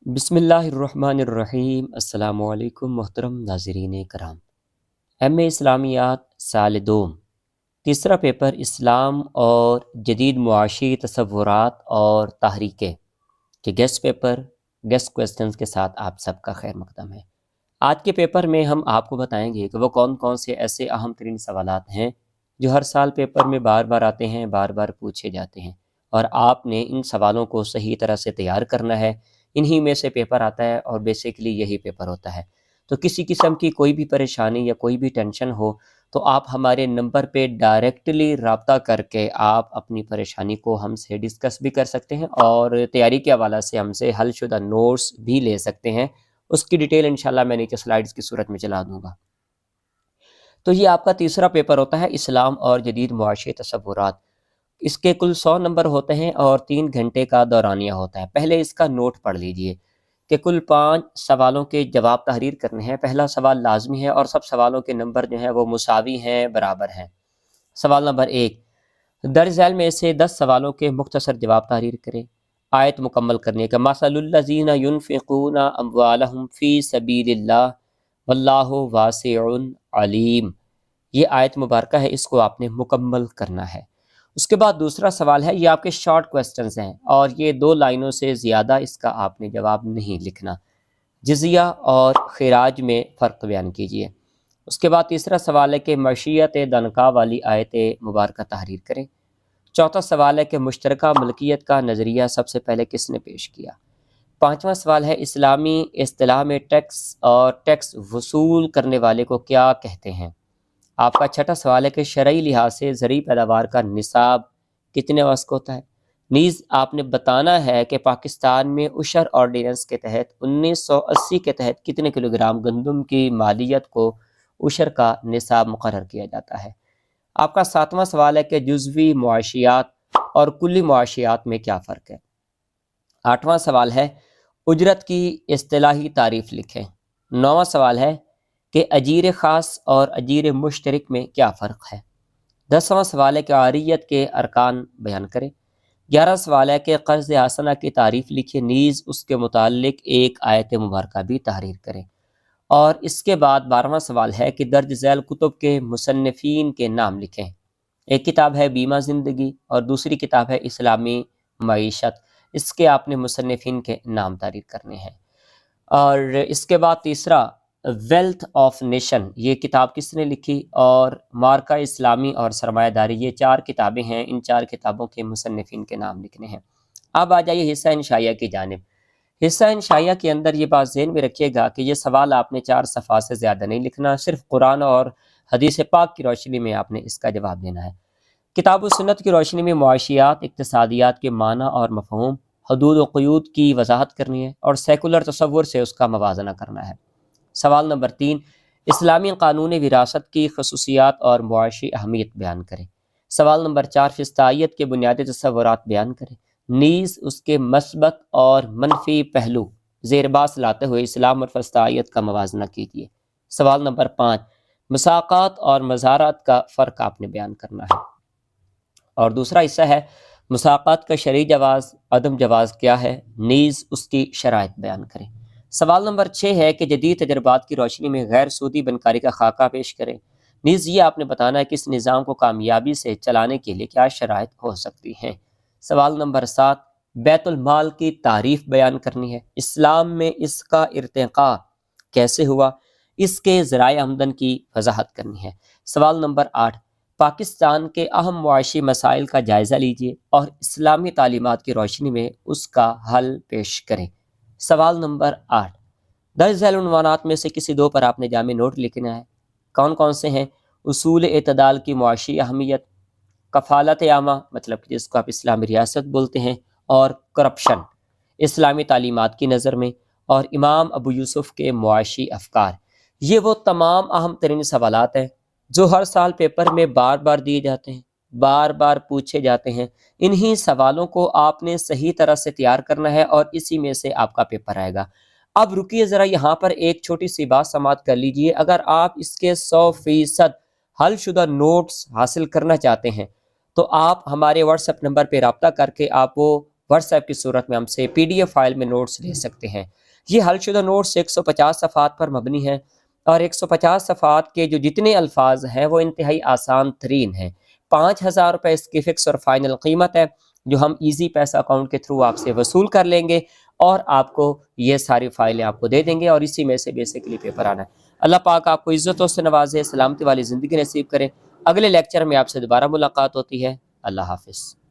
بسم اللہ الرحمن الرحیم۔ السلام علیکم محترم ناظرین کرام۔ ایم اے اسلامیات سال دوم، تیسرا پیپر اسلام اور جدید معاشی تصورات اور تحریکیں کے گیسٹ پیپر گیسٹ کویسچنز کے ساتھ آپ سب کا خیر مقدم ہے۔ آج کے پیپر میں ہم آپ کو بتائیں گے کہ وہ کون کون سے ایسے اہم ترین سوالات ہیں جو ہر سال پیپر میں بار بار آتے ہیں، بار بار پوچھے جاتے ہیں، اور آپ نے ان سوالوں کو صحیح طرح سے تیار کرنا ہے۔ انہی میں سے پیپر آتا ہے اور بیسیکلی یہی پیپر ہوتا ہے۔ تو کسی قسم کی کوئی بھی پریشانی یا کوئی بھی ٹینشن ہو تو آپ ہمارے نمبر پہ ڈائریکٹلی رابطہ کر کے آپ اپنی پریشانی کو ہم سے ڈسکس بھی کر سکتے ہیں، اور تیاری کے حوالے سے ہم سے حل شدہ نوٹس بھی لے سکتے ہیں۔ اس کی ڈیٹیل انشاءاللہ میں نیچے سلائیڈز کی صورت میں چلا دوں گا۔ تو یہ آپ کا تیسرا پیپر ہوتا ہے اسلام اور جدید معاشی تصورات۔ اس کے کل 100 نمبر ہوتے ہیں اور 3 گھنٹے کا دورانیہ ہوتا ہے۔ پہلے اس کا نوٹ پڑھ لیجئے کہ کل 5 سوالوں کے جواب تحریر کرنے ہیں۔ پہلا سوال لازمی ہے اور سب سوالوں کے نمبر جو ہیں وہ مساوی ہیں، برابر ہیں۔ سوال نمبر 1، درج ذیل میں سے 10 سوالوں کے مختصر جواب تحریر کریں۔ آیت مکمل کرنے کا مثل الذین ينفقون اموالهم فی سبیل اللہ واللہ واسع علیم، یہ آیت مبارکہ ہے، اس کو آپ نے مکمل کرنا ہے۔ اس کے بعد دوسرا سوال ہے، یہ آپ کے شارٹ کویسچنز ہیں اور یہ 2 لائنوں سے زیادہ اس کا آپ نے جواب نہیں لکھنا۔ جزیہ اور خراج میں فرق بیان کیجیے۔ اس کے بعد تیسرا سوال ہے کہ معیشت دنکا والی آیت مبارکہ تحریر کریں۔ چوتھا سوال ہے کہ مشترکہ ملکیت کا نظریہ سب سے پہلے کس نے پیش کیا۔ پانچواں سوال ہے اسلامی اصطلاح میں ٹیکس اور ٹیکس وصول کرنے والے کو کیا کہتے ہیں۔ آپ کا چھٹا سوال ہے کہ شرعی لحاظ سے زرعی پیداوار کا نصاب کتنے وسق ہوتا ہے۔ نیز آپ نے بتانا ہے کہ پاکستان میں عشر آرڈیننس کے تحت 1980 کے تحت کتنے کلو گرام گندم کی مالیت کو عشر کا نصاب مقرر کیا جاتا ہے۔ آپ کا 7واں سوال ہے کہ جزوی معاشیات اور کلی معاشیات میں کیا فرق ہے۔ 8واں سوال ہے اجرت کی اصطلاحی تعریف لکھیں۔ 9واں سوال ہے کہ اجیر خاص اور اجیر مشترک میں کیا فرق ہے۔ 10واں سوال ہے کہ عاریت کے ارکان بیان کریں۔ 11واں سوال ہے کہ قرض حسنہ کی تعریف لکھیں، نیز اس کے متعلق ایک آیت مبارکہ بھی تحریر کریں۔ اور اس کے بعد 12واں سوال ہے کہ درج ذیل کتب کے مصنفین کے نام لکھیں۔ ایک کتاب ہے بیمہ زندگی اور دوسری کتاب ہے اسلامی معیشت، اس کے آپ نے مصنفین کے نام تحریر کرنے ہیں۔ اور اس کے بعد تیسرا ویلتھ آف نیشن، یہ کتاب کس نے لکھی، اور مارکہ اسلامی اور سرمایہ داری، یہ 4 کتابیں ہیں، ان 4 کتابوں کے مصنفین کے نام لکھنے ہیں۔ اب آ جائیے حصہ انشائیہ کی جانب۔ حصہ انشائیہ کے اندر یہ بات ذہن میں رکھیے گا کہ یہ سوال آپ نے 4 صفحات سے زیادہ نہیں لکھنا، صرف قرآن اور حدیث پاک کی روشنی میں آپ نے اس کا جواب دینا ہے۔ کتاب و سنت کی روشنی میں معاشیات، اقتصادیات کے معنی اور مفہوم، حدود و قیود کی وضاحت کرنی ہے اور سیکولر تصور سے اس کا موازنہ کرنا ہے۔ سوال نمبر 3، اسلامی قانون وراثت کی خصوصیات اور معاشی اہمیت بیان کریں۔ سوال نمبر 4، فسطائیت کے بنیادی تصورات بیان کریں، نیز اس کے مثبت اور منفی پہلو زیر بحث لاتے ہوئے اسلام اور فسطائیت کا موازنہ کیجیے۔ سوال نمبر 5، مساقات اور مزارات کا فرق آپ نے بیان کرنا ہے۔ اور دوسرا حصہ ہے مساقات کا شرعی جواز، عدم جواز کیا ہے، نیز اس کی شرائط بیان کریں۔ سوال نمبر 6 ہے کہ جدید تجربات کی روشنی میں غیر سودی بنکاری کا خاکہ پیش کریں، نیز یہ آپ نے بتانا ہے کہ اس نظام کو کامیابی سے چلانے کے لیے کیا شرائط ہو سکتی ہیں۔ سوال نمبر 7، بیت المال کی تعریف بیان کرنی ہے، اسلام میں اس کا ارتقاء کیسے ہوا، اس کے ذرائع آمدن کی وضاحت کرنی ہے۔ سوال نمبر 8، پاکستان کے اہم معاشی مسائل کا جائزہ لیجیے اور اسلامی تعلیمات کی روشنی میں اس کا حل پیش کریں۔ سوال نمبر 8، درج ذیل عنوانات میں سے کسی 2 پر آپ نے جامع نوٹ لکھنا ہے۔ کون کون سے ہیں؟ اصول اعتدال کی معاشی اہمیت، کفالت عامہ مطلب کہ جس کو آپ اسلامی ریاست بولتے ہیں، اور کرپشن اسلامی تعلیمات کی نظر میں، اور امام ابو یوسف کے معاشی افکار۔ یہ وہ تمام اہم ترین سوالات ہیں جو ہر سال پیپر میں بار بار دیے جاتے ہیں، بار بار پوچھے جاتے ہیں۔ انہی سوالوں کو آپ نے صحیح طرح سے تیار کرنا ہے اور اسی میں سے آپ کا پیپر آئے گا۔ اب رکیے ذرا، یہاں پر ایک چھوٹی سی بات سماعت کر لیجئے۔ اگر آپ اس کے 100% حل شدہ نوٹس حاصل کرنا چاہتے ہیں تو آپ ہمارے واٹس ایپ نمبر پہ رابطہ کر کے آپ وہ واٹس ایپ کی صورت میں ہم سے PDF فائل میں نوٹس لے سکتے ہیں۔ یہ حل شدہ نوٹس 150 صفحات پر مبنی ہیں، اور 150 صفحات کے جو جتنے الفاظ ہیں وہ انتہائی آسان ترین ہیں۔ 5000 روپے اس کی فکس اور فائنل قیمت ہے، جو ہم ایزی پیسہ اکاؤنٹ کے تھرو آپ سے وصول کر لیں گے، اور آپ کو یہ ساری فائلیں آپ کو دے دیں گے، اور اسی میں سے بیسیکلی پیپر آنا ہے۔ اللہ پاک آپ کو عزتوں سے نوازے، سلامتی والی زندگی نصیب کرے۔ اگلے لیکچر میں آپ سے دوبارہ ملاقات ہوتی ہے۔ اللہ حافظ۔